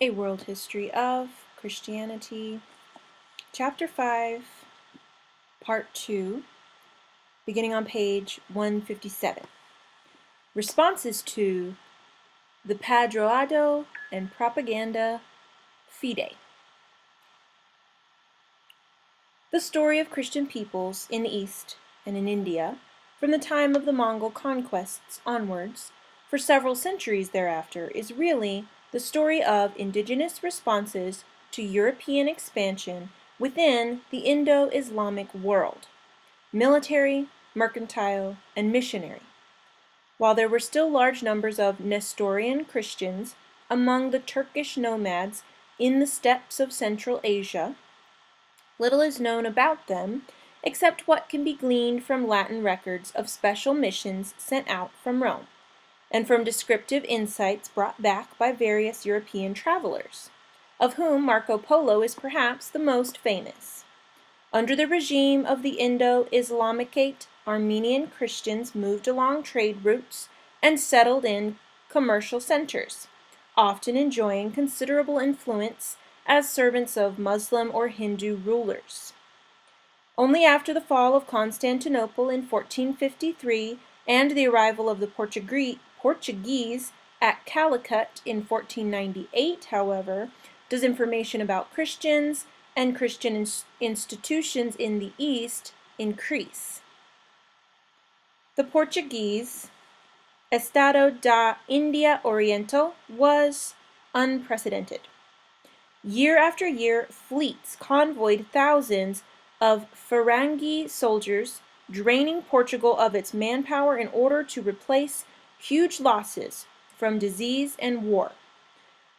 A World History of Christianity, Chapter 5, Part 2, beginning on page 157. Responses to the Padroado and Propaganda Fide. The story of Christian peoples in the East and in India, from the time of the Mongol conquests onwards, for several centuries thereafter, is really the story of indigenous responses to European expansion within the Indo-Islamic world, military, mercantile, and missionary. While there were still large numbers of Nestorian Christians among the Turkish nomads in the steppes of Central Asia, little is known about them except what can be gleaned from Latin records of special missions sent out from Rome, and from descriptive insights brought back by various European travelers, of whom Marco Polo is perhaps the most famous. Under the regime of the Indo-Islamicate, Armenian Christians moved along trade routes and settled in commercial centers, often enjoying considerable influence as servants of Muslim or Hindu rulers. Only after the fall of Constantinople in 1453 and the arrival of the Portuguese at Calicut in 1498, however, does information about Christians and Christian institutions in the East increase. The Portuguese Estado da India Oriental was unprecedented. Year after year, fleets convoyed thousands of Farangi soldiers, draining Portugal of its manpower in order to replace huge losses from disease and war.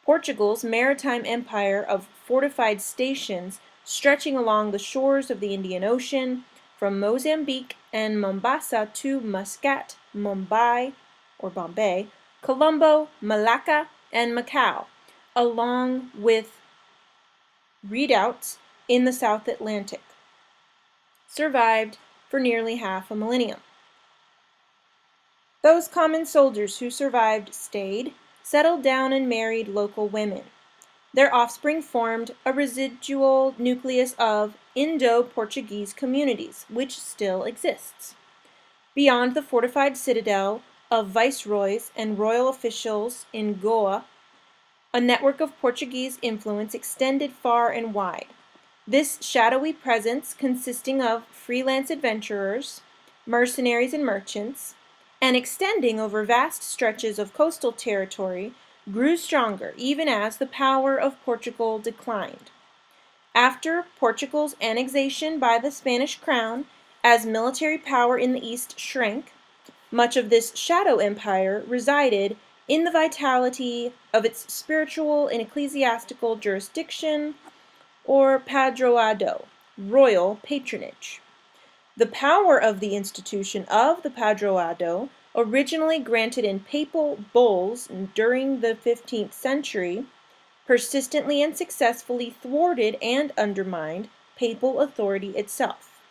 Portugal's maritime empire of fortified stations stretching along the shores of the Indian Ocean, from Mozambique and Mombasa to Muscat, Mumbai or Bombay, Colombo, Malacca, and Macau, along with redoubts in the South Atlantic, survived for nearly half a millennium. Those common soldiers who survived stayed, settled down, and married local women. Their offspring formed a residual nucleus of Indo-Portuguese communities, which still exists. Beyond the fortified citadel of viceroys and royal officials in Goa, a network of Portuguese influence extended far and wide. This shadowy presence, consisting of freelance adventurers, mercenaries, and merchants, and extending over vast stretches of coastal territory, grew stronger even as the power of Portugal declined. After Portugal's annexation by the Spanish crown, as military power in the East shrank, much of this shadow empire resided in the vitality of its spiritual and ecclesiastical jurisdiction, or padroado, royal patronage. The power of the institution of the padroado, originally granted in papal bulls during the 15th century, persistently and successfully thwarted and undermined papal authority itself.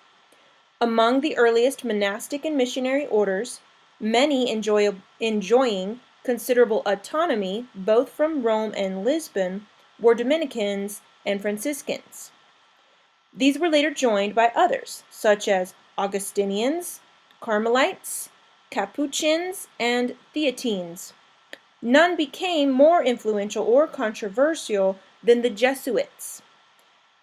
Among the earliest monastic and missionary orders, many enjoying considerable autonomy both from Rome and Lisbon, were Dominicans and Franciscans. These were later joined by others, such as Augustinians, Carmelites, Capuchins, and Theatines. None became more influential or controversial than the Jesuits.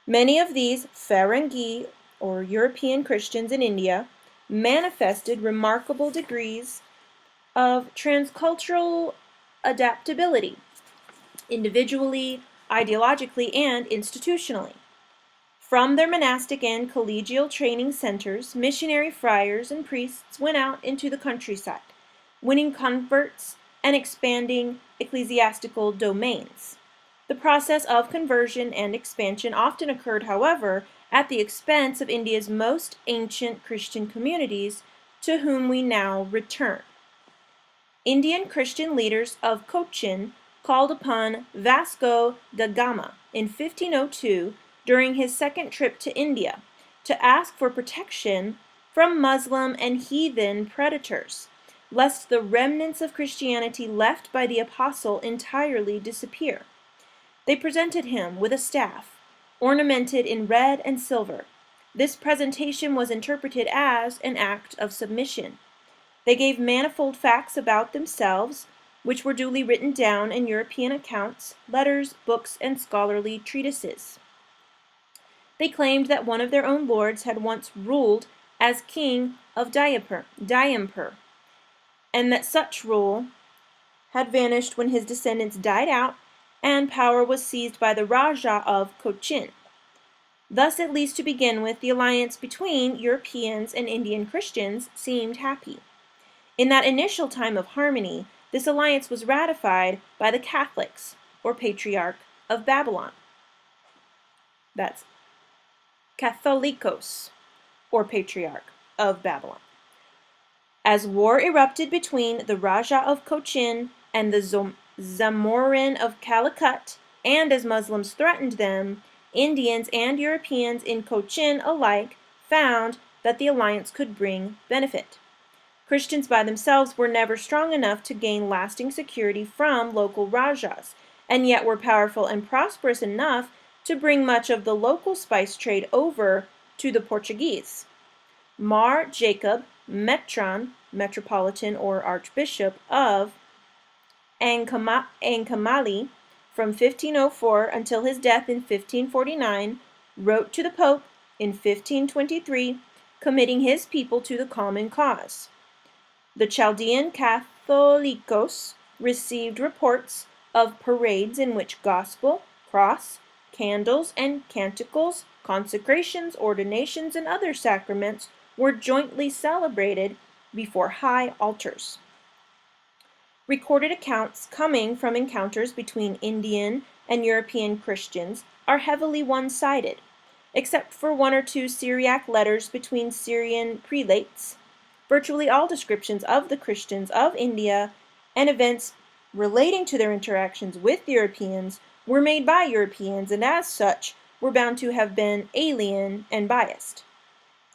Many of these Farangi, or European Christians in India, manifested remarkable degrees of transcultural adaptability, individually, ideologically, and institutionally. From their monastic and collegial training centers, missionary friars and priests went out into the countryside, winning converts and expanding ecclesiastical domains. The process of conversion and expansion often occurred, however, at the expense of India's most ancient Christian communities, to whom we now return. Indian Christian leaders of Cochin called upon Vasco da Gama in 1502 during his second trip to India to ask for protection from Muslim and heathen predators, lest the remnants of Christianity left by the apostle entirely disappear. They presented him with a staff, ornamented in red and silver. This presentation was interpreted as an act of submission. They gave manifold facts about themselves, which were duly written down in European accounts, letters, books, and scholarly treatises. They claimed that one of their own lords had once ruled as king of Diamper, and that such rule had vanished when his descendants died out and power was seized by the Raja of Cochin. Thus, at least to begin with, the alliance between Europeans and Indian Christians seemed happy. In that initial time of harmony, this alliance was ratified by the Catholics, or Patriarch of Babylon. That's Catholicos, or Patriarch of Babylon. As war erupted between the Raja of Cochin and the Zamorin of Calicut, and as Muslims threatened them, Indians and Europeans in Cochin alike found that the alliance could bring benefit. Christians by themselves were never strong enough to gain lasting security from local Rajas, and yet were powerful and prosperous enough to bring much of the local spice trade over to the Portuguese. Mar Jacob Metron, metropolitan or archbishop of Ancamali, from 1504 until his death in 1549, wrote to the Pope in 1523, committing his people to the common cause. The Chaldean Catholicos received reports of parades in which gospel, cross, candles, and canticles, consecrations, ordinations, and other sacraments were jointly celebrated before high altars. Recorded accounts coming from encounters between Indian and European Christians are heavily one-sided, except for one or two Syriac letters between Syrian prelates. Virtually all descriptions of the Christians of India and events relating to their interactions with Europeans were made by Europeans, and as such were bound to have been alien and biased.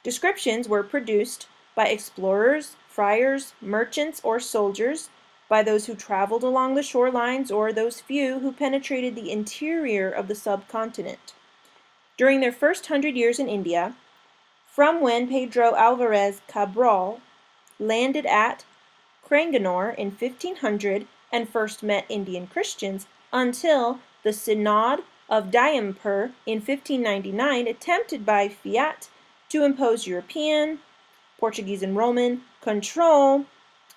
Descriptions were produced by explorers, friars, merchants, or soldiers, by those who traveled along the shorelines, or those few who penetrated the interior of the subcontinent. During their first 100 years in India, from when Pedro Alvarez Cabral landed at Cranganore in 1500 and first met Indian Christians, until the Synod of Diamper in 1599 attempted by fiat to impose European, Portuguese and Roman, control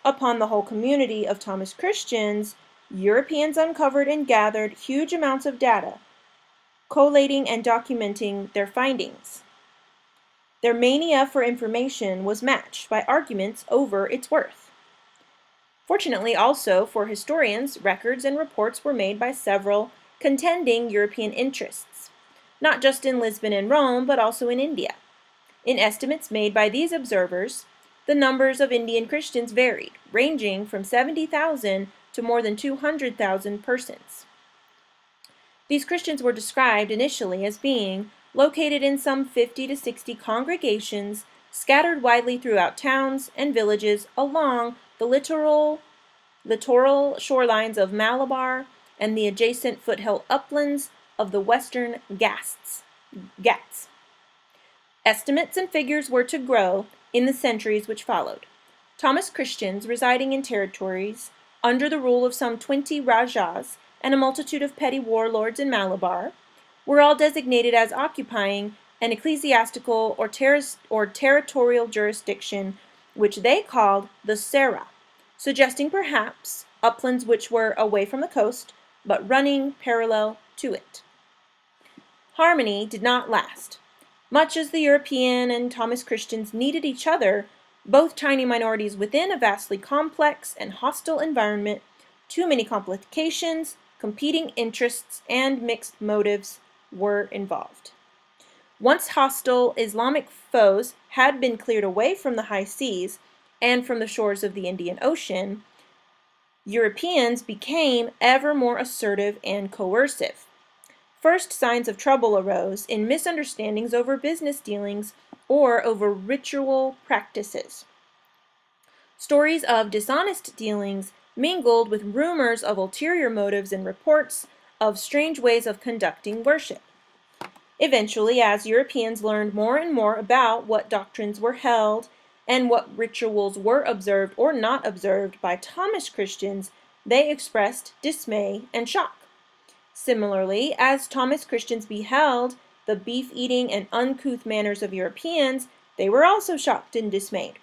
upon the whole community of Thomas Christians, Europeans uncovered and gathered huge amounts of data, collating and documenting their findings. Their mania for information was matched by arguments over its worth. Fortunately, also for historians, records and reports were made by several contending European interests, not just in Lisbon and Rome, but also in India. In estimates made by these observers, the numbers of Indian Christians varied, ranging from 70,000 to more than 200,000 persons. These Christians were described initially as being located in some 50 to 60 congregations scattered widely throughout towns and villages along the littoral shorelines of Malabar and the adjacent foothill uplands of the western Ghats. Estimates and figures were to grow in the centuries which followed. Thomas Christians residing in territories under the rule of some 20 Rajas and a multitude of petty warlords in Malabar were all designated as occupying an ecclesiastical or territorial jurisdiction which they called the Sera, suggesting perhaps uplands which were away from the coast but running parallel to it. Harmony did not last. Much as the European and Thomas Christians needed each other, both tiny minorities within a vastly complex and hostile environment, too many complications, competing interests, and mixed motives were involved. Once hostile Islamic foes had been cleared away from the high seas and from the shores of the Indian Ocean, Europeans became ever more assertive and coercive. First signs of trouble arose in misunderstandings over business dealings or over ritual practices. Stories of dishonest dealings mingled with rumors of ulterior motives and reports of strange ways of conducting worship. Eventually, as Europeans learned more and more about what doctrines were held and what rituals were observed or not observed by Thomas Christians, they expressed dismay and shock. Similarly, as Thomas Christians beheld the beef-eating and uncouth manners of Europeans, they were also shocked and dismayed.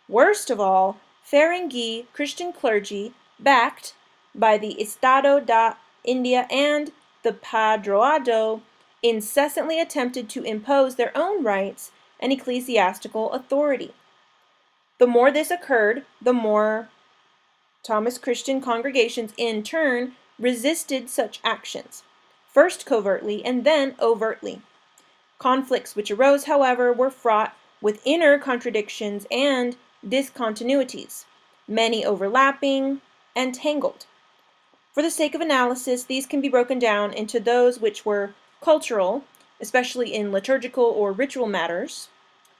Worst of all, Ferengi Christian clergy, backed by the Estado da India and the Padroado, incessantly attempted to impose their own rights and ecclesiastical authority. The more this occurred, the more Thomas Christian congregations in turn resisted such actions, first covertly and then overtly. Conflicts which arose, however, were fraught with inner contradictions and discontinuities, many overlapping and tangled. For the sake of analysis, these can be broken down into those which were cultural, especially in liturgical or ritual matters,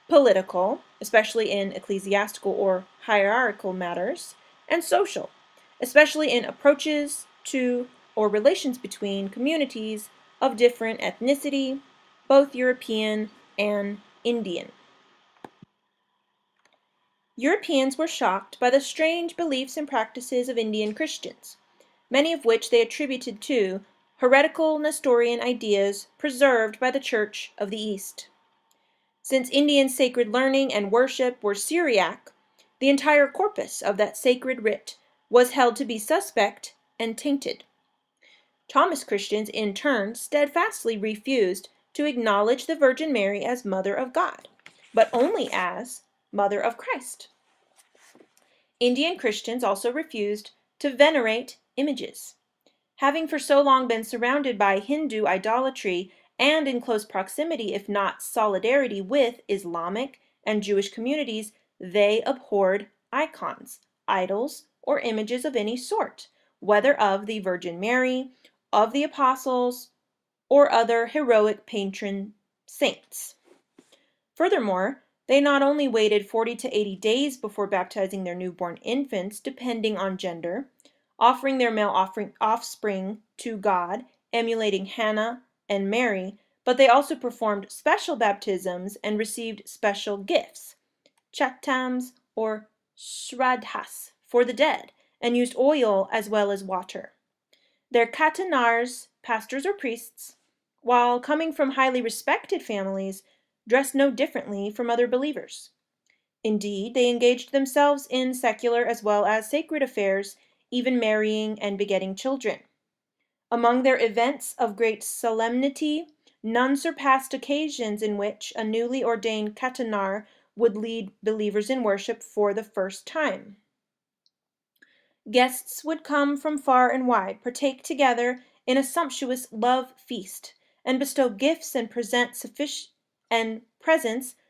political, especially in ecclesiastical or hierarchical matters, and social, especially in approaches to or relations between communities of different ethnicity, both European and Indian. Europeans were shocked by the strange beliefs and practices of Indian Christians, many of which they attributed to heretical Nestorian ideas preserved by the Church of the East. Since Indian sacred learning and worship were Syriac, the entire corpus of that sacred writ was held to be suspect and tainted. Thomas Christians, in turn, steadfastly refused to acknowledge the Virgin Mary as Mother of God, but only as Mother of Christ. Indian Christians also refused to venerate images. Having for so long been surrounded by Hindu idolatry and in close proximity, if not solidarity, with Islamic and Jewish communities, they abhorred icons, idols, or images of any sort, whether of the Virgin Mary, of the apostles, or other heroic patron saints. Furthermore, they not only waited 40 to 80 days before baptizing their newborn infants, depending on gender, offering their male offspring to God, emulating Hannah and Mary, but they also performed special baptisms and received special gifts, chatams or shraddhas, for the dead, and used oil as well as water. Their katanars, pastors or priests, while coming from highly respected families, dressed no differently from other believers. Indeed, they engaged themselves in secular as well as sacred affairs, even marrying and begetting children. Among their events of great solemnity, none surpassed occasions in which a newly ordained katanar would lead believers in worship for the first time. Guests would come from far and wide, partake together in a sumptuous love feast, and bestow gifts and presents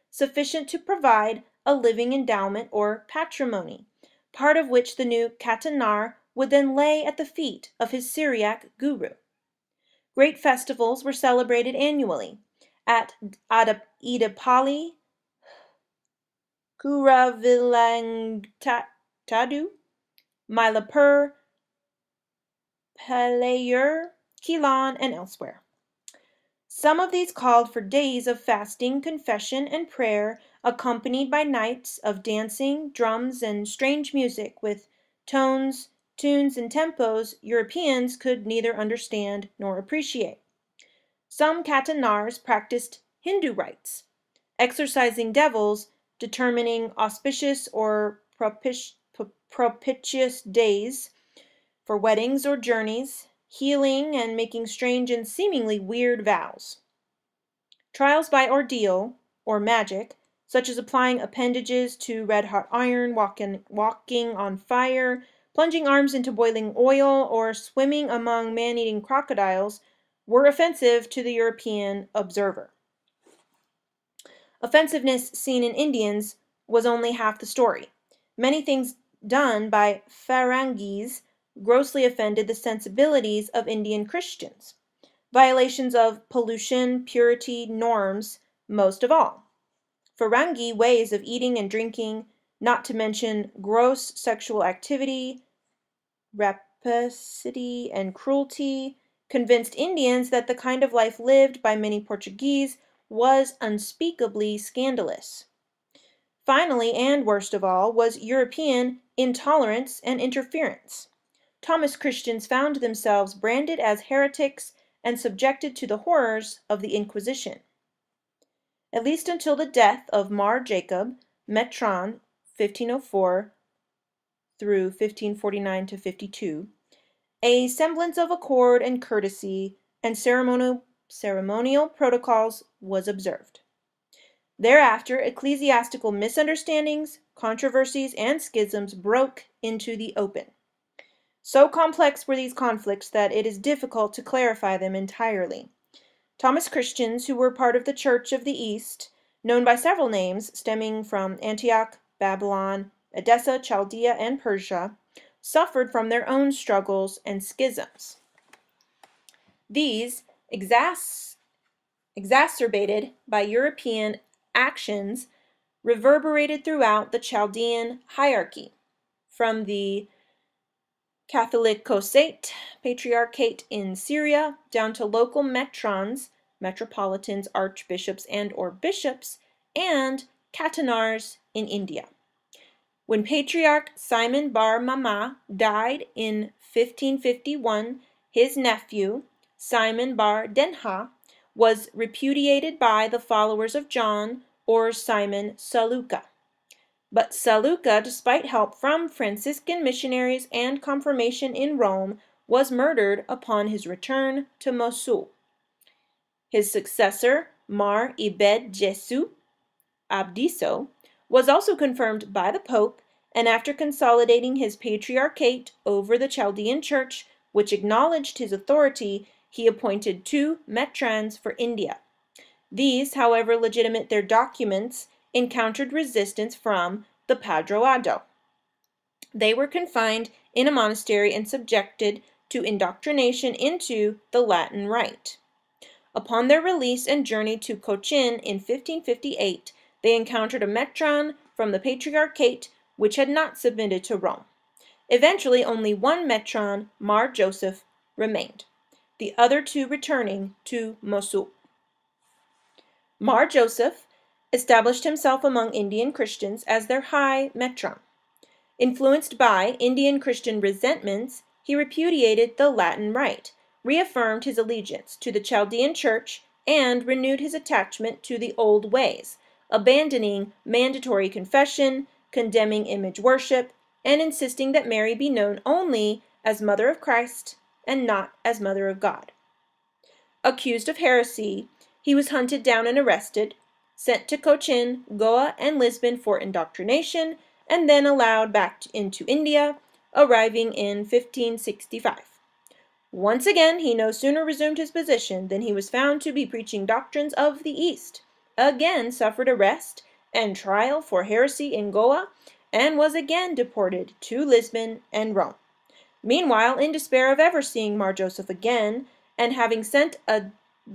sufficient to provide a living endowment or patrimony, part of which the new katanar would then lay at the feet of his Syriac guru. Great festivals were celebrated annually at Idapali, Kuravilangtadu, Mylapore, Palayur, Keelan, and elsewhere. Some of these called for days of fasting, confession, and prayer, accompanied by nights of dancing, drums, and strange music with tones, tunes, and tempos Europeans could neither understand nor appreciate. Some katanars practiced Hindu rites, exorcising devils, determining auspicious or propitious days for weddings or journeys, healing, and making strange and seemingly weird vows. Trials by ordeal, or magic, such as applying appendages to red-hot iron, walking on fire, plunging arms into boiling oil, or swimming among man-eating crocodiles, were offensive to the European observer. Offensiveness seen in Indians was only half the story. Many things done by Ferengis grossly offended the sensibilities of Indian Christians. Violations of pollution, purity, norms, most of all. Ferengi ways of eating and drinking, not to mention gross sexual activity, rapacity, and cruelty, convinced Indians that the kind of life lived by many Portuguese was unspeakably scandalous. Finally, and worst of all, was European intolerance and interference. Thomas Christians found themselves branded as heretics and subjected to the horrors of the Inquisition. At least until the death of Mar Jacob, Metron, 1504 through 1549 to 52, a semblance of accord and courtesy and ceremonial protocols was observed. Thereafter, ecclesiastical misunderstandings, controversies, and schisms broke into the open. So complex were these conflicts that it is difficult to clarify them entirely. Thomas Christians, who were part of the Church of the East, known by several names stemming from Antioch, Babylon, Edessa, Chaldea, and Persia, suffered from their own struggles and schisms. These, exacerbated by European actions, reverberated throughout the Chaldean hierarchy, from the Catholicosate Patriarchate in Syria down to local metrons, metropolitans, archbishops, and/or bishops, and catenars in India. When Patriarch Simon Bar Mama died in 1551, his nephew, Simon Bar Denha, was repudiated by the followers of John, or Simon Saluka. But Saluka, despite help from Franciscan missionaries and confirmation in Rome, was murdered upon his return to Mosul. His successor, Mar Ibed Jesu Abdiso, was also confirmed by the Pope, and after consolidating his patriarchate over the Chaldean Church, which acknowledged his authority, he appointed 2 metrans for India. These, however legitimate their documents, encountered resistance from the Padroado. They were confined in a monastery and subjected to indoctrination into the Latin Rite. Upon their release and journey to Cochin in 1558, they encountered a metron from the Patriarchate which had not submitted to Rome. Eventually, only one metron, Mar Joseph, remained, the other 2 returning to Mosul. Mar Joseph established himself among Indian Christians as their high metron. Influenced by Indian Christian resentments, he repudiated the Latin Rite, reaffirmed his allegiance to the Chaldean Church, and renewed his attachment to the old ways, abandoning mandatory confession, condemning image worship, and insisting that Mary be known only as Mother of Christ and not as Mother of God. Accused of heresy, he was hunted down and arrested, sent to Cochin, Goa, and Lisbon for indoctrination, and then allowed back into India, arriving in 1565. Once again, he no sooner resumed his position than he was found to be preaching doctrines of the East, again suffered arrest and trial for heresy in Goa, and was again deported to Lisbon and Rome. Meanwhile, in despair of ever seeing Mar Joseph again, and having sent a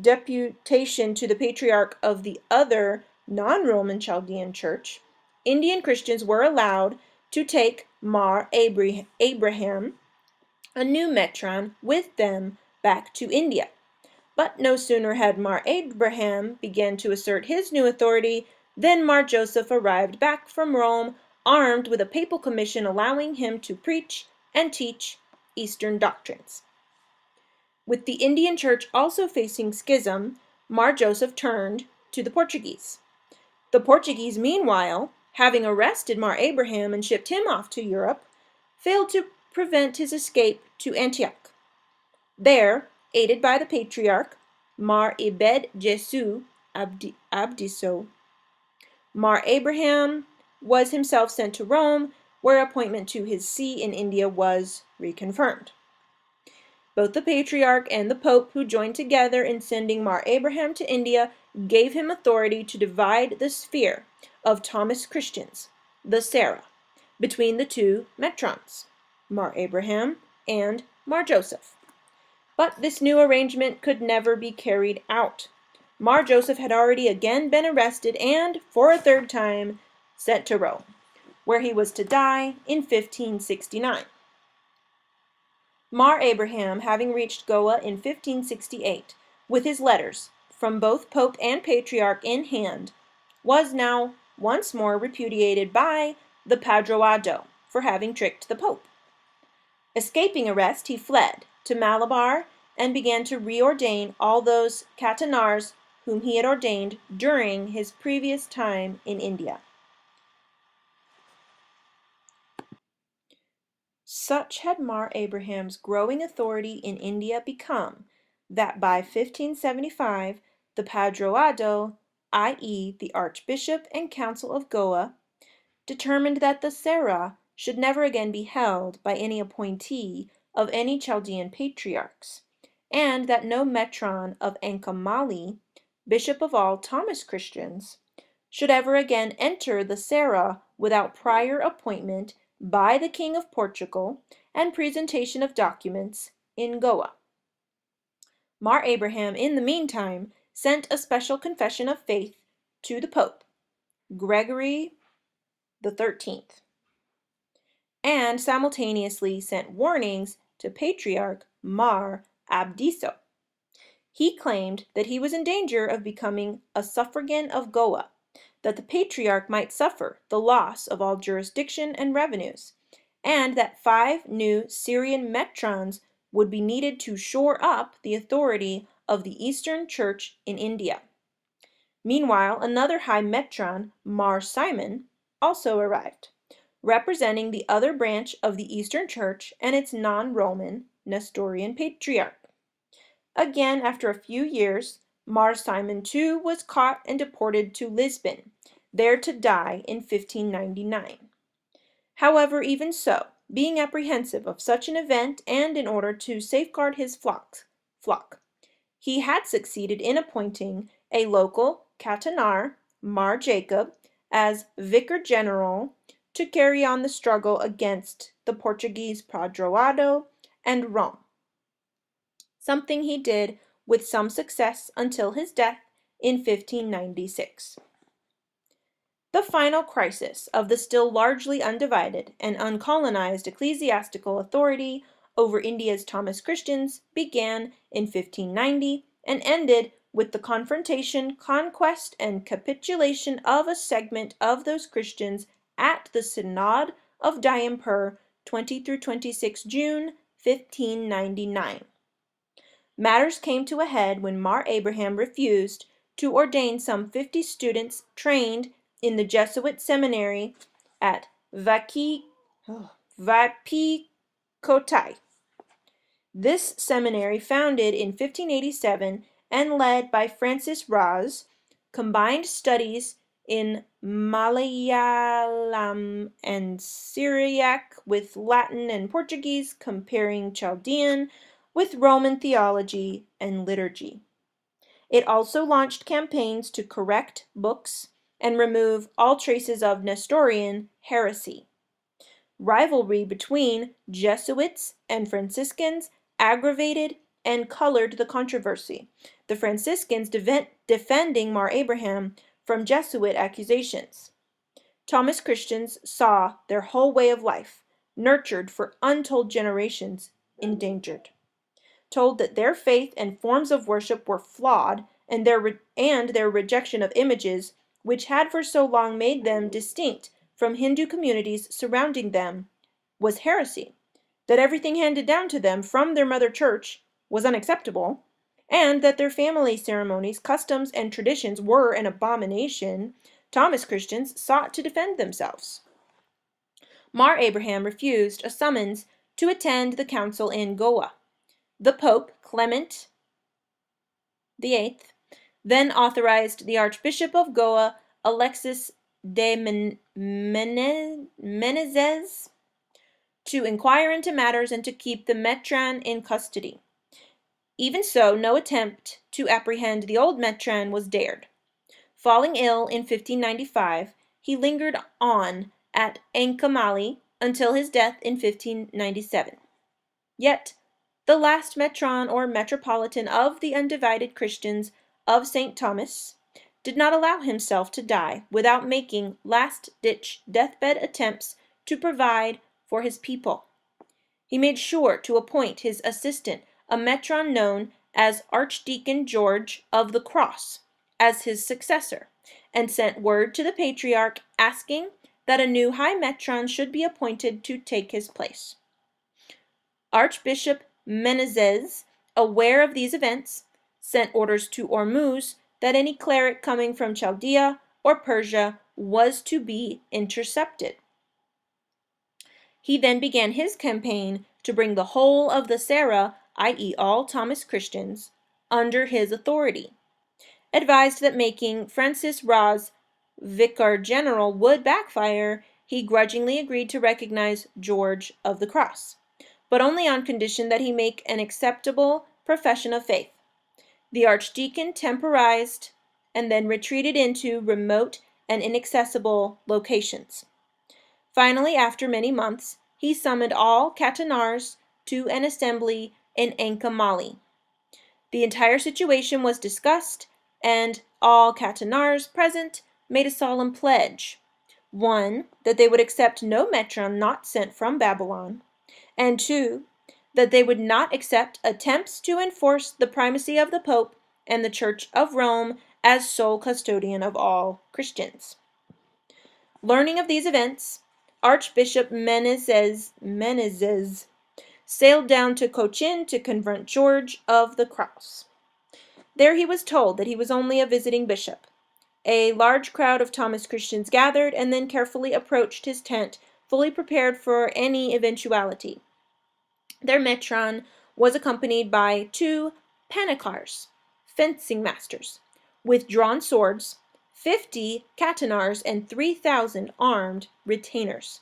deputation to the patriarch of the other non-Roman Chaldean Church, Indian Christians were allowed to take Mar Abraham, a new metron, with them back to India. But no sooner had Mar Abraham began to assert his new authority than Mar Joseph arrived back from Rome, armed with a papal commission allowing him to preach and teach Eastern doctrines. With the Indian Church also facing schism, Mar Joseph turned to the Portuguese. The Portuguese, meanwhile, having arrested Mar Abraham and shipped him off to Europe, failed to prevent his escape to Antioch. There, aided by the Patriarch, Mar Ibed Jesu Abdiso, Mar Abraham was himself sent to Rome, where appointment to his see in India was reconfirmed. Both the Patriarch and the Pope, who joined together in sending Mar Abraham to India, gave him authority to divide the sphere of Thomas Christians, the Serra, between the 2 metrons, Mar Abraham and Mar Joseph. But this new arrangement could never be carried out. Mar Joseph had already again been arrested and, for a 3rd time, sent to Rome, where he was to die in 1569. Mar Abraham, having reached Goa in 1568, with his letters, from both Pope and Patriarch in hand, was now once more repudiated by the Padroado for having tricked the Pope. Escaping arrest, he fled to Malabar and began to reordain all those Catanars whom he had ordained during his previous time in India. Such had Mar Abraham's growing authority in India become that by 1575 the Padroado, i.e., the Archbishop and Council of Goa, determined that the Sera should never again be held by any appointee of any Chaldean patriarchs, and that no metron of Ankamali, bishop of all Thomas Christians, should ever again enter the Sera without prior appointment by the King of Portugal and presentation of documents in Goa. Mar Abraham, in the meantime, sent a special confession of faith to the Pope, Gregory XIII, and simultaneously sent warnings to Patriarch Mar Abdiso. He claimed that he was in danger of becoming a suffragan of Goa, that the Patriarch might suffer the loss of all jurisdiction and revenues, and that 5 new Syrian metrons would be needed to shore up the authority of the Eastern Church in India. Meanwhile, another high metron, Mar Simon, also arrived, representing the other branch of the Eastern Church and its non-Roman Nestorian Patriarch. Again, after a few years, Mar Simon too was caught and deported to Lisbon, there to die in 1599. However, even so, being apprehensive of such an event and in order to safeguard his flock, he had succeeded in appointing a local Catanar, Mar Jacob, as Vicar General to carry on the struggle against the Portuguese Padroado and Rome, something he did with some success until his death in 1596. The final crisis of the still largely undivided and uncolonized ecclesiastical authority over India's Thomas Christians began in 1590 and ended with the confrontation, conquest, and capitulation of a segment of those Christians at the Synod of Diampur, 20–26 June 1599. Matters came to a head when Mar Abraham refused to ordain some 50 students trained in the Jesuit seminary at Vapikotai. This seminary, founded in 1587 and led by Francis Raz, combined studies in Malayalam and Syriac with Latin and Portuguese, comparing Chaldean with Roman theology and liturgy. It also launched campaigns to correct books and remove all traces of Nestorian heresy. Rivalry between Jesuits and Franciscans aggravated and colored the controversy, the Franciscans defending Mar Abraham from Jesuit accusations. Thomas Christians saw their whole way of life, nurtured for untold generations, endangered. Told that their faith and forms of worship were flawed, and their rejection of images, which had for so long made them distinct from Hindu communities surrounding them, was heresy, that everything handed down to them from their mother church was unacceptable, and that their family ceremonies, customs, and traditions were an abomination, Thomas Christians sought to defend themselves. Mar Abraham refused a summons to attend the council in Goa. The Pope, Clement VIII, then authorized the Archbishop of Goa, Alexis de Menezes, to inquire into matters and to keep the metran in custody. Even so, no attempt to apprehend the old metran was dared. Falling ill in 1595, he lingered on at Ankamali until his death in 1597. Yet, the last metron or metropolitan of the undivided Christians of St. Thomas did not allow himself to die without making last-ditch deathbed attempts to provide for his people. He made sure to appoint his assistant, a metron known as Archdeacon George of the Cross, as his successor, and sent word to the patriarch asking that a new high metron should be appointed to take his place. Archbishop Menezes, aware of these events, sent orders to Ormuz that any cleric coming from Chaldea or Persia was to be intercepted. He then began his campaign to bring the whole of the Serra, i.e. all Thomas Christians, under his authority. Advised that making Francis Raz vicar general would backfire, he grudgingly agreed to recognize George of the Cross, but only on condition that he make an acceptable profession of faith. The archdeacon temporized and then retreated into remote and inaccessible locations. Finally, after many months, he summoned all Catanars to an assembly in Ancamali. The entire situation was discussed, and all Catanars present made a solemn pledge. 1, that they would accept no metron not sent from Babylon, and 2, that they would not accept attempts to enforce the primacy of the Pope and the Church of Rome as sole custodian of all Christians. Learning of these events, Archbishop Menezes sailed down to Cochin to confront George of the Cross. There he was told that he was only a visiting bishop. A large crowd of Thomas Christians gathered and then carefully approached his tent, fully prepared for any eventuality. Their metron was accompanied by 2 panikars, fencing masters, with drawn swords, 50 Catanars, and 3,000 armed retainers.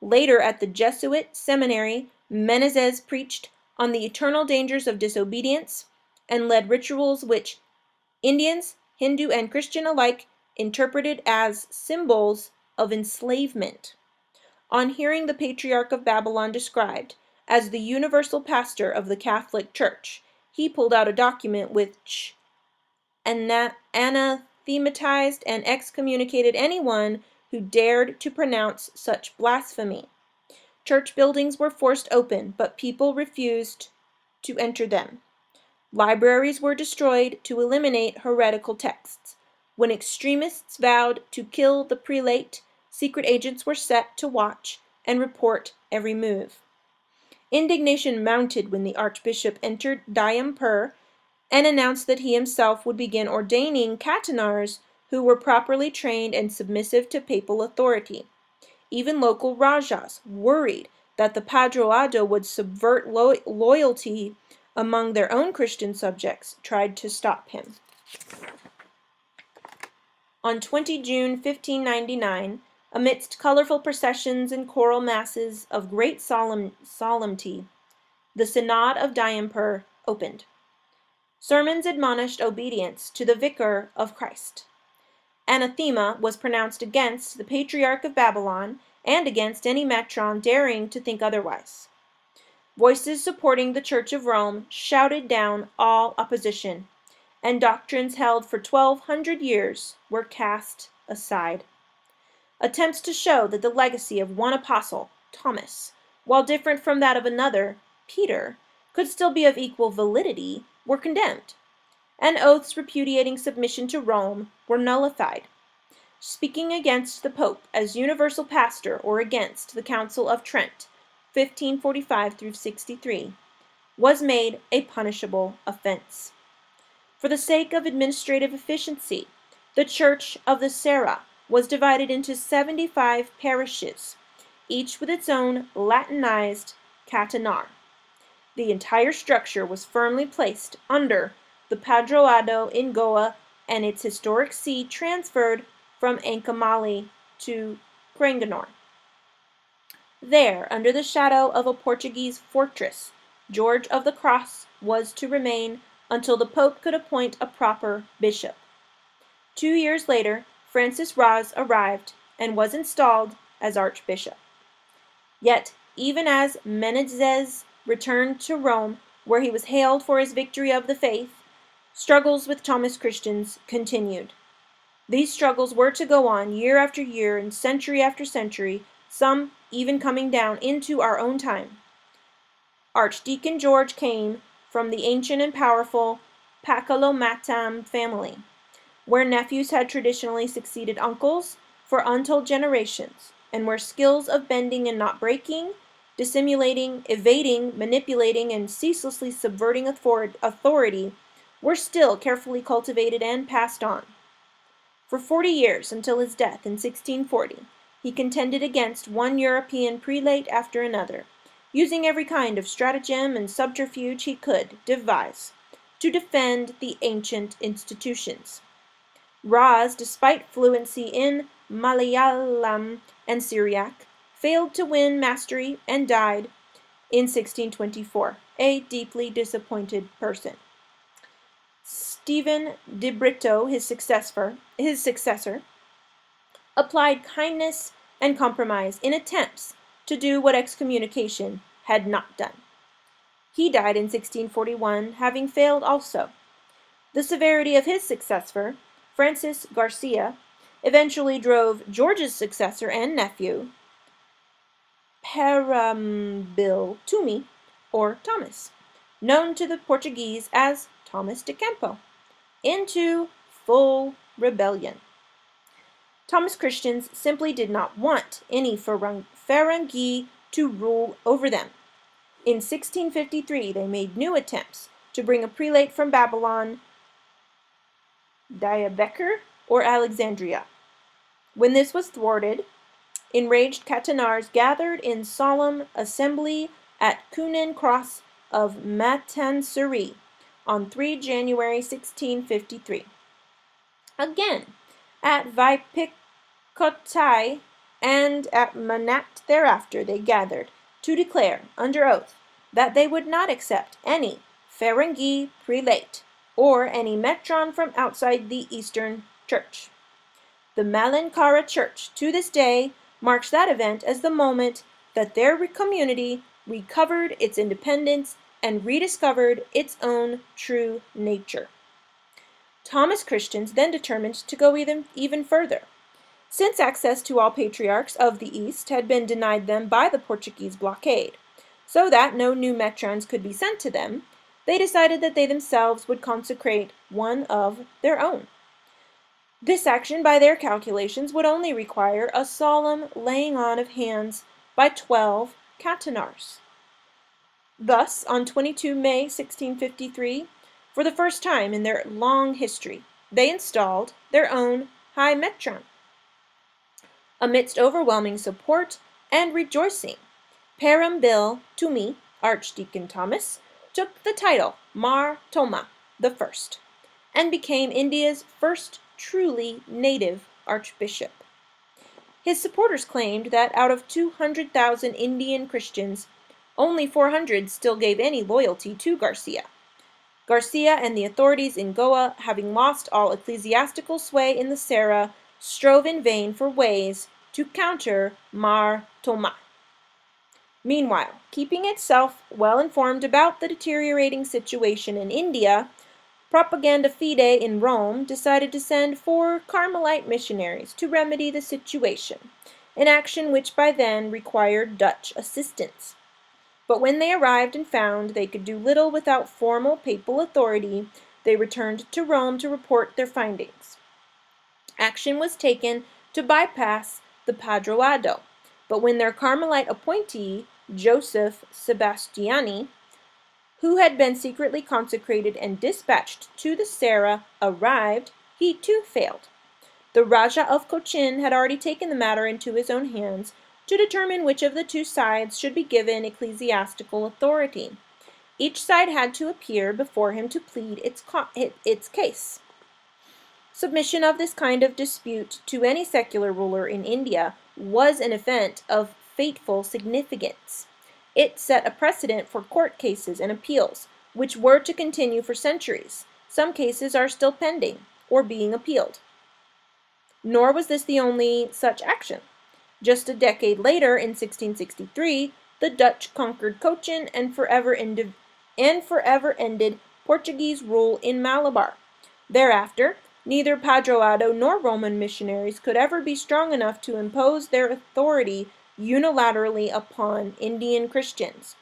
Later at the Jesuit seminary, Menezes preached on the eternal dangers of disobedience and led rituals which Indians, Hindu, and Christian alike interpreted as symbols of enslavement. On hearing the Patriarch of Babylon described as the universal pastor of the Catholic Church, he pulled out a document which anathematized and excommunicated anyone who dared to pronounce such blasphemy. Church buildings were forced open, but people refused to enter them. Libraries were destroyed to eliminate heretical texts. When extremists vowed to kill the prelate, secret agents were set to watch and report every move. Indignation mounted when the archbishop entered Diampur and announced that he himself would begin ordaining Catanars who were properly trained and submissive to papal authority. Even local rajas, worried that the Padroado would subvert loyalty among their own Christian subjects, tried to stop him. On 20 June 1599, amidst colorful processions and choral masses of great solemnity, the Synod of Diampur opened. Sermons admonished obedience to the Vicar of Christ. Anathema was pronounced against the Patriarch of Babylon and against any metron daring to think otherwise. Voices supporting the Church of Rome shouted down all opposition, and doctrines held for 1,200 years were cast aside. Attempts to show that the legacy of one apostle, Thomas, while different from that of another, Peter, could still be of equal validity, were condemned, and oaths repudiating submission to Rome were nullified. Speaking against the Pope as universal pastor or against the Council of Trent, 1545-63, was made a punishable offense. For the sake of administrative efficiency, the Church of the Serra was divided into 75 parishes, each with its own Latinized Catanar. The entire structure was firmly placed under the Padroado in Goa and its historic see transferred from Ancamali to Cranganore. There, under the shadow of a Portuguese fortress, George of the Cross was to remain until the Pope could appoint a proper bishop. 2 years later, Francis Raz arrived and was installed as archbishop. Yet, even as Menezes returned to Rome, where he was hailed for his victory of the faith, struggles with Thomas Christians continued. These struggles were to go on year after year and century after century, some even coming down into our own time. Archdeacon George came from the ancient and powerful Pacalomatam family, where nephews had traditionally succeeded uncles for untold generations, and where skills of bending and not breaking, dissimulating, evading, manipulating, and ceaselessly subverting authority were still carefully cultivated and passed on. For 40 years, until his death in 1640, he contended against one European prelate after another, using every kind of stratagem and subterfuge he could devise to defend the ancient institutions. Raz, despite fluency in Malayalam and Syriac, failed to win mastery and died in 1624, a deeply disappointed person. Stephen de Brito, his successor, applied kindness and compromise in attempts to do what excommunication had not done. He died in 1641, having failed also. The severity of his successor, Francis Garcia, eventually drove George's successor and nephew, Parambil Tumi, or Thomas, known to the Portuguese as Thomas de Campo, into full rebellion. Thomas Christians simply did not want any Ferengi to rule over them. In 1653, they made new attempts to bring a prelate from Babylon, Diabeker, or Alexandria. When this was thwarted, enraged Catanars gathered in solemn assembly at Cunan Cross of Matansuri on 3 January 1653. Again, at Vaipikotai and at Manat thereafter they gathered to declare under oath that they would not accept any Ferengi prelate or any metron from outside the Eastern Church. The Malankara Church, to this day, marks that event as the moment that their community recovered its independence and rediscovered its own true nature. Thomas Christians then determined to go even further. Since access to all patriarchs of the East had been denied them by the Portuguese blockade, so that no new metrons could be sent to them, they decided that they themselves would consecrate one of their own. This action, by their calculations, would only require a solemn laying on of hands by 12 Catanars. Thus, on 22 May 1653, for the first time in their long history, they installed their own High Metron. Amidst overwhelming support and rejoicing, Parambil Tumi, Archdeacon Thomas, took the title Mar Thoma I and became India's first truly native archbishop. His supporters claimed that out of 200,000 Indian Christians, only 400 still gave any loyalty to Garcia. Garcia and the authorities in Goa, having lost all ecclesiastical sway in the Serra, strove in vain for ways to counter Mar Thoma. Meanwhile, keeping itself well informed about the deteriorating situation in India, Propaganda Fide in Rome decided to send 4 Carmelite missionaries to remedy the situation, an action which by then required Dutch assistance. But when they arrived and found they could do little without formal papal authority, they returned to Rome to report their findings. Action was taken to bypass the Padroado, but when their Carmelite appointee, Joseph Sebastiani, who had been secretly consecrated and dispatched to the Serra, arrived, he too failed. The Raja of Cochin had already taken the matter into his own hands to determine which of the two sides should be given ecclesiastical authority. Each side had to appear before him to plead its case. Submission of this kind of dispute to any secular ruler in India was an event of fateful significance. It set a precedent for court cases and appeals, which were to continue for centuries. Some cases are still pending or being appealed. Nor was this the only such action. Just a decade later, in 1663, the Dutch conquered Cochin and forever ended Portuguese rule in Malabar. Thereafter, neither Padroado nor Roman missionaries could ever be strong enough to impose their authority unilaterally upon Indian Christians.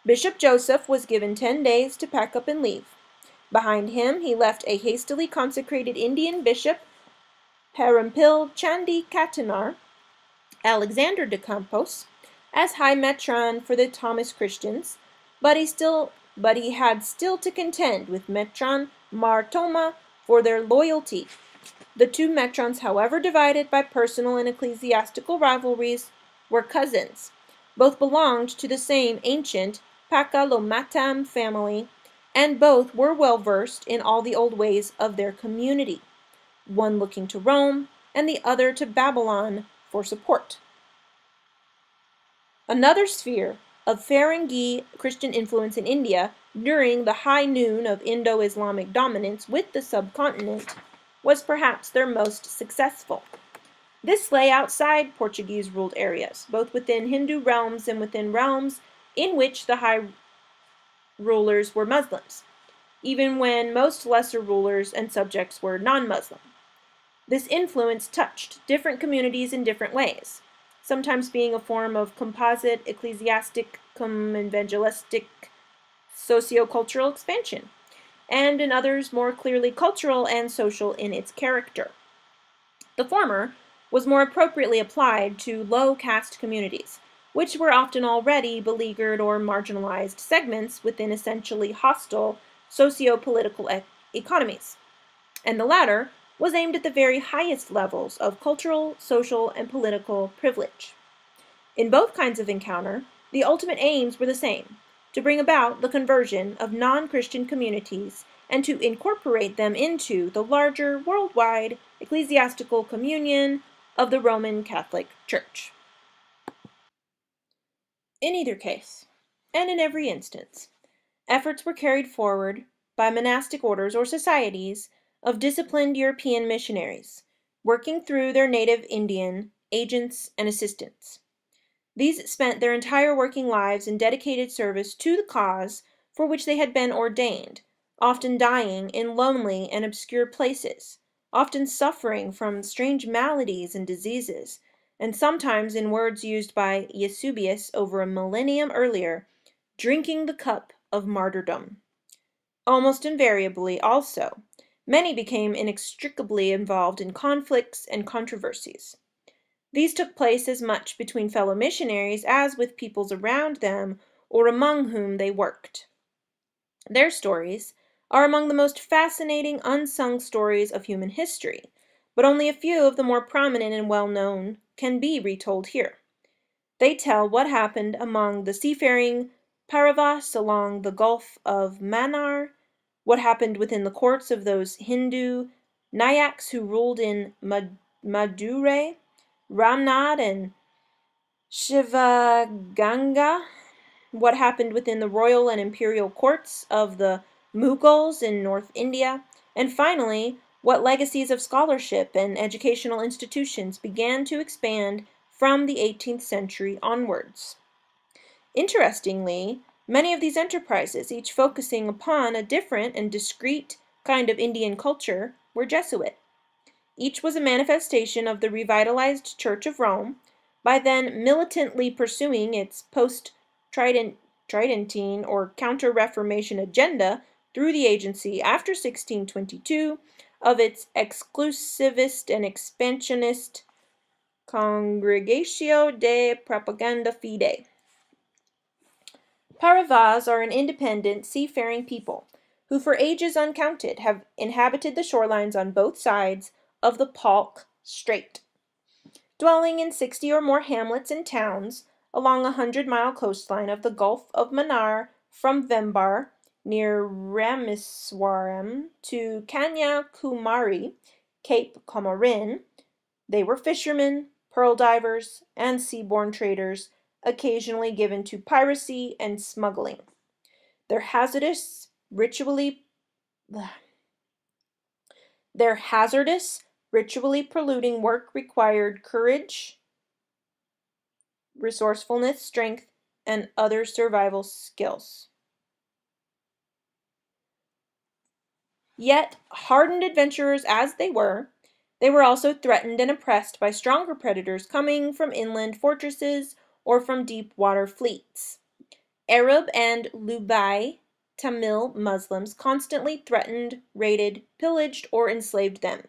Bishop Joseph was given 10 days to pack up and leave. Behind him, he left a hastily consecrated Indian bishop, Parampil Chandi Katanar, Alexander de Campos, as high metron for the Thomas Christians, but he had still to contend with Metron Martoma for their loyalty. The two metrons, however divided by personal and ecclesiastical rivalries, were cousins. Both belonged to the same ancient Pakalomatam family, and both were well versed in all the old ways of their community, one looking to Rome and the other to Babylon for support. Another sphere of Ferengi Christian influence in India during the high noon of Indo-Islamic dominance with the subcontinent was perhaps their most successful. This lay outside Portuguese-ruled areas, both within Hindu realms and within realms in which the high rulers were Muslims, even when most lesser rulers and subjects were non-Muslim. This influence touched different communities in different ways, sometimes being a form of composite ecclesiastic cum evangelistic socio-cultural expansion, and in others more clearly cultural and social in its character. The former was more appropriately applied to low caste communities, which were often already beleaguered or marginalized segments within essentially hostile socio-political economies, and the latter was aimed at the very highest levels of cultural, social, and political privilege. In both kinds of encounter, the ultimate aims were the same: to bring about the conversion of non-Christian communities and to incorporate them into the larger worldwide ecclesiastical communion of the Roman Catholic Church. In either case, and in every instance, efforts were carried forward by monastic orders or societies of disciplined European missionaries, working through their native Indian agents and assistants. These spent their entire working lives in dedicated service to the cause for which they had been ordained, often dying in lonely and obscure places, often suffering from strange maladies and diseases, and sometimes, in words used by Eusebius over a millennium earlier, drinking the cup of martyrdom. Almost invariably, also, many became inextricably involved in conflicts and controversies. These took place as much between fellow missionaries as with peoples around them or among whom they worked. Their stories are among the most fascinating unsung stories of human history, but only a few of the more prominent and well-known can be retold here. They tell what happened among the seafaring Paravas along the Gulf of Mannar, what happened within the courts of those Hindu Nayaks who ruled in Madurai, Ramnad, and Shivaganga, what happened within the royal and imperial courts of the Mughals in North India, and finally, what legacies of scholarship and educational institutions began to expand from the 18th century onwards. Interestingly, many of these enterprises, each focusing upon a different and discrete kind of Indian culture, were Jesuit. Each was a manifestation of the revitalized Church of Rome, by then militantly pursuing its post-Tridentine or Counter-Reformation agenda through the agency after 1622 of its exclusivist and expansionist Congregatio de Propaganda Fide. Paravas are an independent, seafaring people who for ages uncounted have inhabited the shorelines on both sides of the Palk Strait, dwelling in 60 or more hamlets and towns along a 100-mile coastline of the Gulf of Mannar from Vembar near Rameswaram to Kanyakumari, Cape Comorin. They were fishermen, pearl divers, and seaborne traders, occasionally given to piracy and smuggling. Their hazardous, ritually polluting work required courage, resourcefulness, strength, and other survival skills. Yet, hardened adventurers as they were also threatened and oppressed by stronger predators coming from inland fortresses or from deep water fleets. Arab and Lubai Tamil Muslims constantly threatened, raided, pillaged, or enslaved them.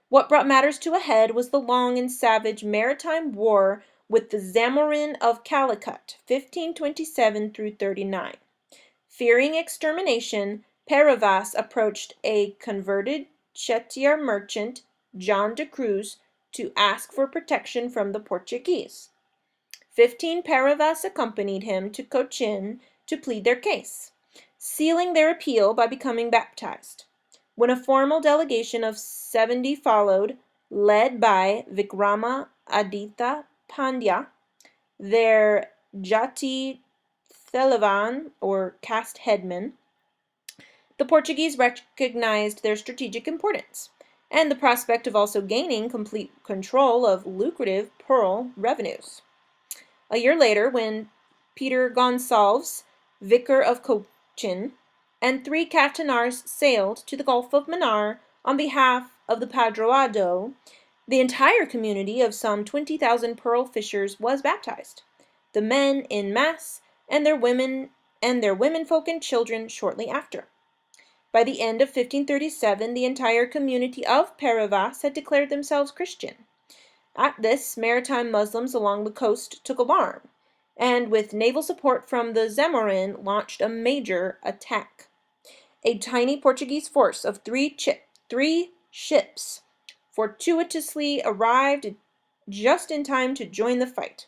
What brought matters to a head was the long and savage maritime war with the Zamorin of Calicut, 1527 through 39. Fearing extermination, Paravas approached a converted Chettiar merchant, John de Cruz, to ask for protection from the Portuguese. 15 Paravas accompanied him to Cochin to plead their case, sealing their appeal by becoming baptized. When a formal delegation of 70 followed, led by Vikrama Aditya Pandya, their Jati Thelavan, or caste headman, the Portuguese recognized their strategic importance and the prospect of also gaining complete control of lucrative pearl revenues. A year later, when Peter Gonçalves, vicar of Cochin, and 3 captainars sailed to the Gulf of Mannar on behalf of the Padroado, the entire community of some 20,000 pearl fishers was baptized, the men en masse, and their womenfolk and children shortly after. By the end of 1537, the entire community of Paravas had declared themselves Christian. At this, maritime Muslims along the coast took alarm, and with naval support from the Zamorin, launched a major attack. A tiny Portuguese force of 3 ships fortuitously arrived just in time to join the fight.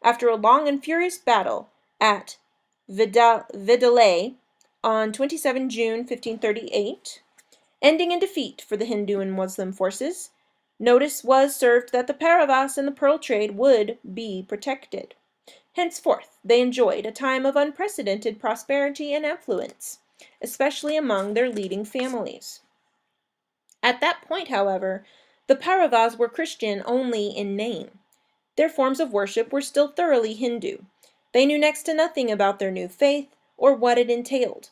After a long and furious battle at Vidalay on 27 June 1538, ending in defeat for the Hindu and Muslim forces, notice was served that the Paravas and the pearl trade would be protected. Henceforth, they enjoyed a time of unprecedented prosperity and affluence, especially among their leading families. At that point, however, the Paravas were Christian only in name. Their forms of worship were still thoroughly Hindu. They knew next to nothing about their new faith or what it entailed.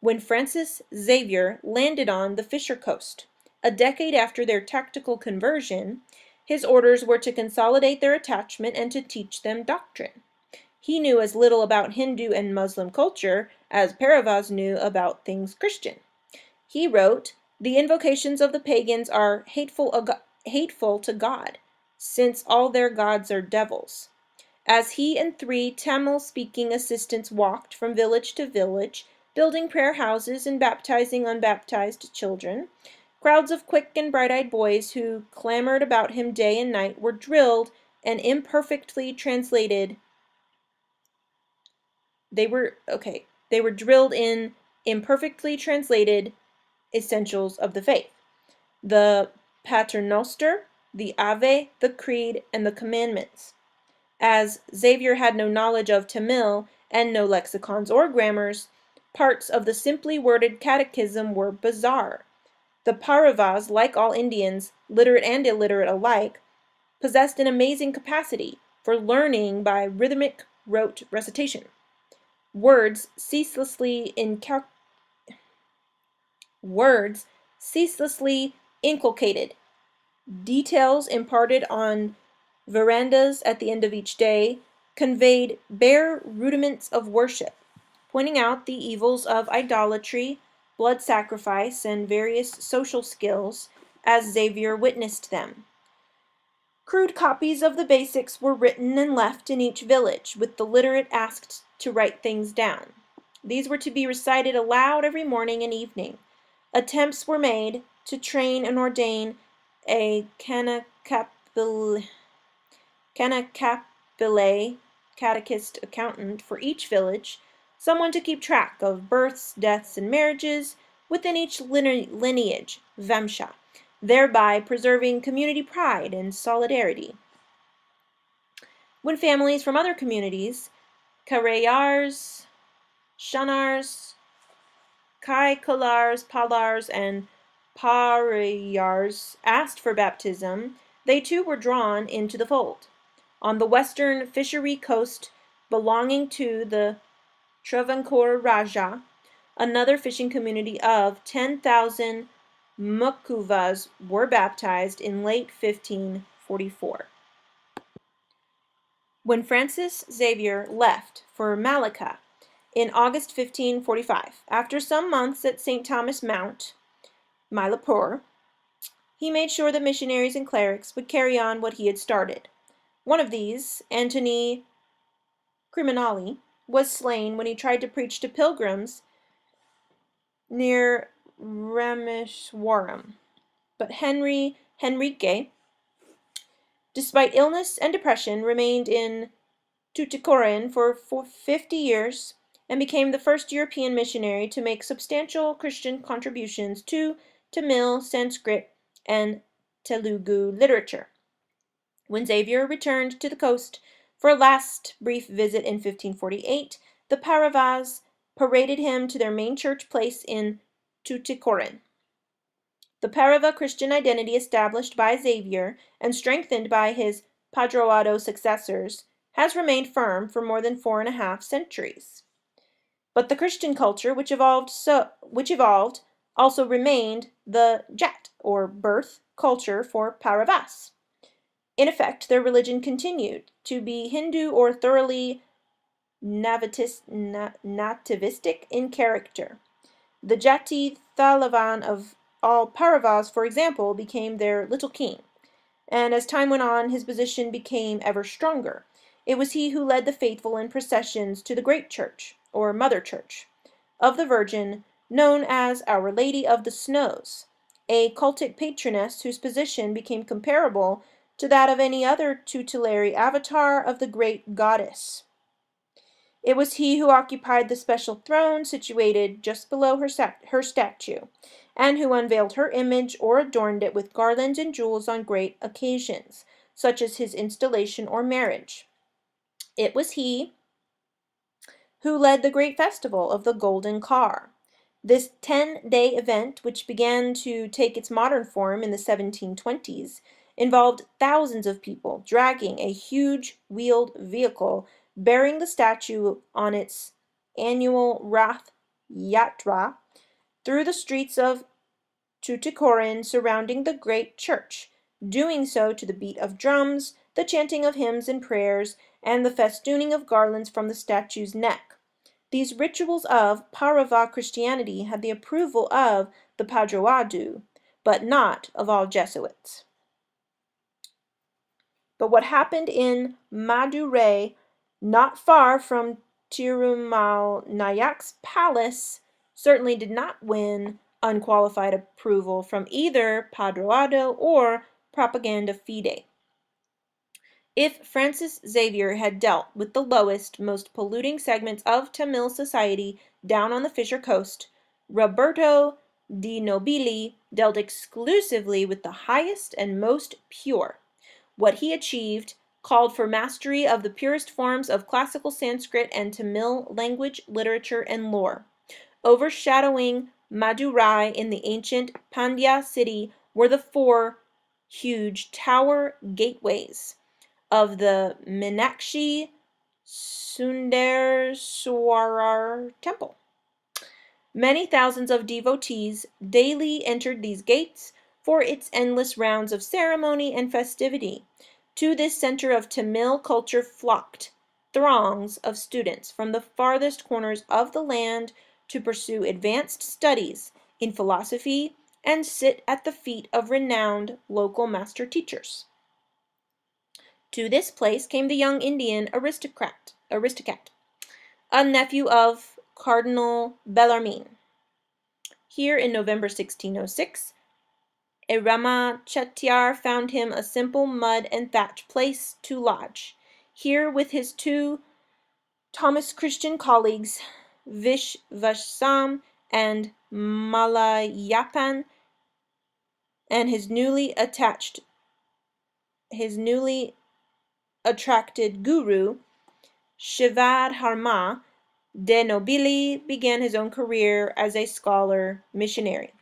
When Francis Xavier landed on the Fisher Coast, a decade after their tactical conversion, his orders were to consolidate their attachment and to teach them doctrine. He knew as little about Hindu and Muslim culture as Paravas knew about things Christian. He wrote, "The invocations of the pagans are hateful to God, since all their gods are devils." As he and 3 Tamil-speaking assistants walked from village to village, building prayer houses and baptizing unbaptized children, crowds of quick and bright-eyed boys who clamored about him day and night were drilled and imperfectly translated. They were drilled in imperfectly translated essentials of the faith: the Paternoster, the Ave, the Creed, and the Commandments. As Xavier had no knowledge of Tamil and no lexicons or grammars, parts of the simply worded catechism were bizarre. The Paravas, like all Indians, literate and illiterate alike, possessed an amazing capacity for learning by rhythmic rote recitation. Words ceaselessly inculcated, details imparted on verandas at the end of each day, conveyed bare rudiments of worship, pointing out the evils of idolatry, blood sacrifice, and various social skills as Xavier witnessed them. Crude copies of the basics were written and left in each village, with the literate asked to write things down. These were to be recited aloud every morning and evening. Attempts were made to train and ordain a Kanakapile catechist accountant for each village, someone to keep track of births, deaths, and marriages within each lineage, Vamsha, thereby preserving community pride and solidarity. When families from other communities, Karayars, Shanars, Kaikalars, Palars, and Parayars, asked for baptism, they too were drawn into the fold. On the western fishery coast belonging to the Travancore Raja, another fishing community of 10,000 Mukuvas were baptized in late 1544. When Francis Xavier left for Malacca in August 1545, after some months at St. Thomas Mount, Mylapore, he made sure that missionaries and clerics would carry on what he had started. One of these, Antony Criminali, was slain when he tried to preach to pilgrims near Rameshwaram. But Henrique, despite illness and depression, remained in Tuticorin for 50 years and became the first European missionary to make substantial Christian contributions to Tamil, Sanskrit, and Telugu literature. When Xavier returned to the coast for a last brief visit in 1548, the Pauravas paraded him to their main church place in Tuticorin. The Paurava Christian identity established by Xavier and strengthened by his Padroado successors has remained firm for more than 4.5 centuries. But the Christian culture, which evolved, also remained the Jat, or birth, culture for Pauravas. In effect, their religion continued to be Hindu or thoroughly nativistic in character. The Jati Thalavan of all Pauravas, for example, became their little king, and as time went on, his position became ever stronger. It was he who led the faithful in processions to the great church, or Mother Church, of the Virgin, known as Our Lady of the Snows, a cultic patroness whose position became comparable to that of any other tutelary avatar of the great goddess. It was he who occupied the special throne situated just below her statue, and who unveiled her image or adorned it with garlands and jewels on great occasions, such as his installation or marriage. It was he who led the great festival of the Golden Car. This 10-day event, which began to take its modern form in the 1720s, involved thousands of people dragging a huge wheeled vehicle bearing the statue on its annual Rath Yatra through the streets of Tuticorin surrounding the great church, doing so to the beat of drums, the chanting of hymns and prayers, and the festooning of garlands from the statue's neck. These rituals of Paurava Christianity had the approval of the Padroado, but not of all Jesuits. But what happened in Madurai, not far from Tirumal Nayak's palace, certainly did not win unqualified approval from either Padroado or Propaganda Fide. If Francis Xavier had dealt with the lowest, most polluting segments of Tamil society down on the Fisher Coast, Roberto di Nobili dealt exclusively with the highest and most pure. What he achieved called for mastery of the purest forms of classical Sanskrit and Tamil language, literature, and lore. Overshadowing Madurai in the ancient Pandya city were the 4 huge tower gateways of the Meenakshi Sundareswarar temple. Many thousands of devotees daily entered these gates for its endless rounds of ceremony and festivity. To this center of Tamil culture flocked throngs of students from the farthest corners of the land to pursue advanced studies in philosophy and sit at the feet of renowned local master teachers. To this place came the young Indian aristocrat, a nephew of Cardinal Bellarmine. Here in November 1606, a Rama Chettiar found him a simple mud and thatch place to lodge. Here, with his 2 Thomas Christian colleagues, Vishvasam and Malayapan, and his newly attracted guru, Shivadharma de Nobili, began his own career as a scholar missionary.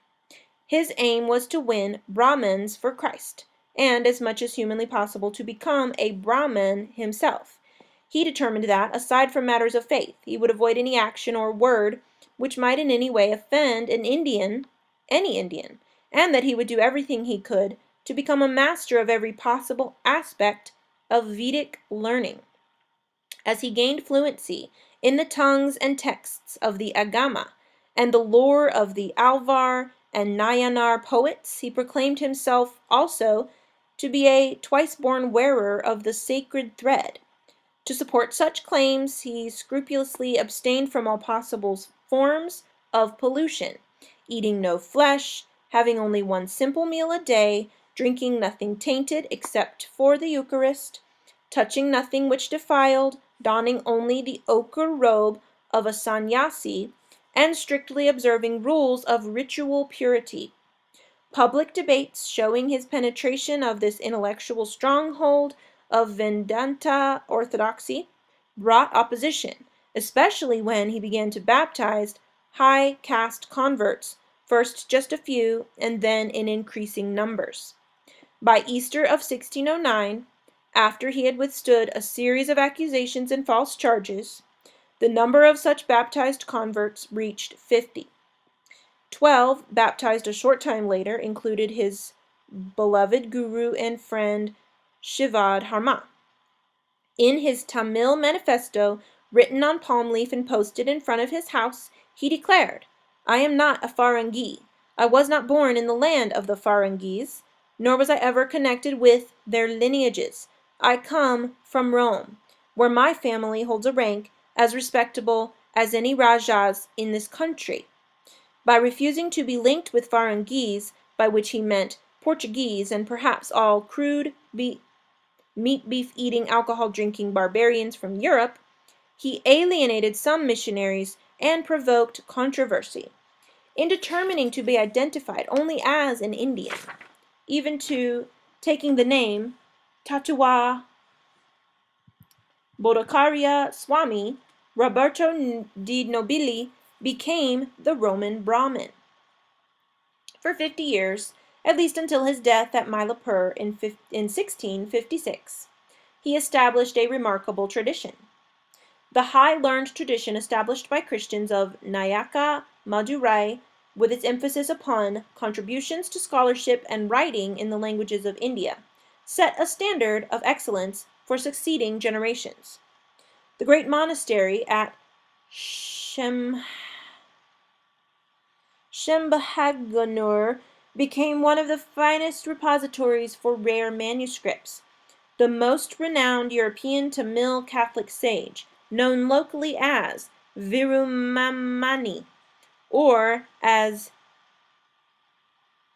His aim was to win Brahmins for Christ, and as much as humanly possible to become a Brahmin himself. He determined that, aside from matters of faith, he would avoid any action or word which might in any way offend any Indian, and that he would do everything he could to become a master of every possible aspect of Vedic learning. As he gained fluency in the tongues and texts of the Agama and the lore of the Alvar and Nayanar poets, he proclaimed himself also to be a twice-born wearer of the sacred thread. To support such claims, he scrupulously abstained from all possible forms of pollution, eating no flesh, having only one simple meal a day, drinking nothing tainted except for the Eucharist, touching nothing which defiled, donning only the ochre robe of a sannyasi, and strictly observing rules of ritual purity. Public debates showing his penetration of this intellectual stronghold of Vedanta orthodoxy brought opposition, especially when he began to baptize high caste converts, first just a few, and then in increasing numbers. By Easter of 1609, after he had withstood a series of accusations and false charges, the number of such baptized converts reached 50. 12, baptized a short time later, included his beloved guru and friend Shivad Harma. In his Tamil manifesto, written on palm leaf and posted in front of his house, he declared, "I am not a Farangi. I was not born in the land of the Farangis, nor was I ever connected with their lineages. I come from Rome, where my family holds a rank as respectable as any Rajas in this country." By refusing to be linked with Farangis, by which he meant Portuguese and perhaps all crude, meat-beef-eating, alcohol-drinking barbarians from Europe, he alienated some missionaries and provoked controversy. In determining to be identified only as an Indian, even to taking the name Tatuwa Bodhacharya Swami, Roberto di Nobili became the Roman Brahmin. For 50 years, at least until his death at Mylapore in 1656, he established a remarkable tradition. The high learned tradition established by Christians of Nayaka Madurai, with its emphasis upon contributions to scholarship and writing in the languages of India, set a standard of excellence for succeeding generations. The great monastery at Shembahaganur became one of the finest repositories for rare manuscripts. The most renowned European Tamil Catholic sage, known locally as Virumamani, or as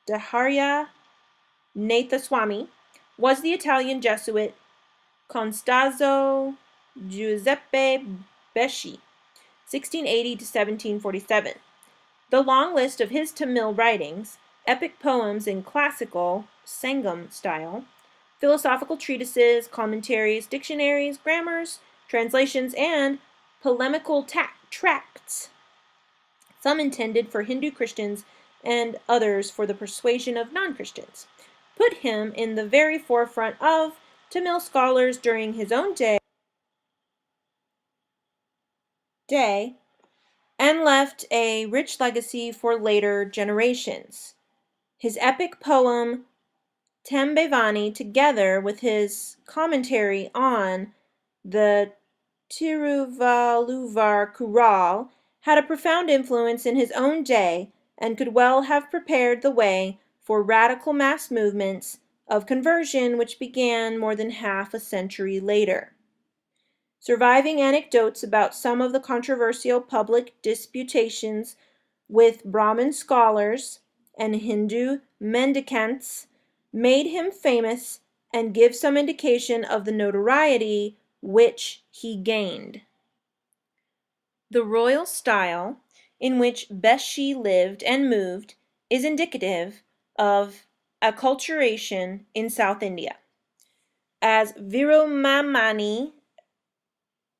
Daharya Nathaswami, was the Italian Jesuit Constanzo Giuseppe Besci, 1680 to 1747. The long list of his Tamil writings, epic poems in classical Sangam style, philosophical treatises, commentaries, dictionaries, grammars, translations, and polemical tracts, some intended for Hindu Christians and others for the persuasion of non-Christians, put him in the very forefront of Tamil scholars during his own day and left a rich legacy for later generations. His epic poem Tembevani, together with his commentary on the Tiruvalluvar Kural, had a profound influence in his own day and could well have prepared the way for radical mass movements of conversion which began more than half a century later. Surviving anecdotes about some of the controversial public disputations with Brahmin scholars and Hindu mendicants made him famous and give some indication of the notoriety which he gained. The royal style in which Besci lived and moved is indicative of acculturation in South India. As Virumamani,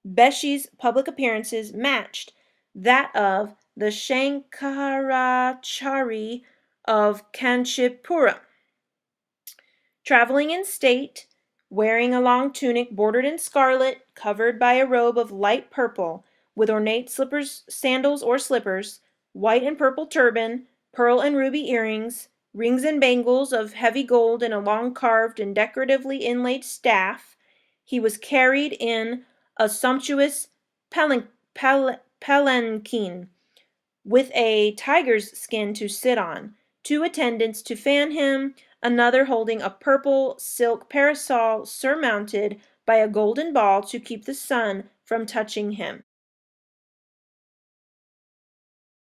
Besci's public appearances matched that of the Shankarachari of Kanchipuram. Traveling in state, wearing a long tunic bordered in scarlet, covered by a robe of light purple, with ornate sandals or slippers, white and purple turban, pearl and ruby earrings, rings and bangles of heavy gold, and a long carved and decoratively inlaid staff, he was carried in a sumptuous palanquin with a tiger's skin to sit on, 2 attendants to fan him, another holding a purple silk parasol surmounted by a golden ball to keep the sun from touching him.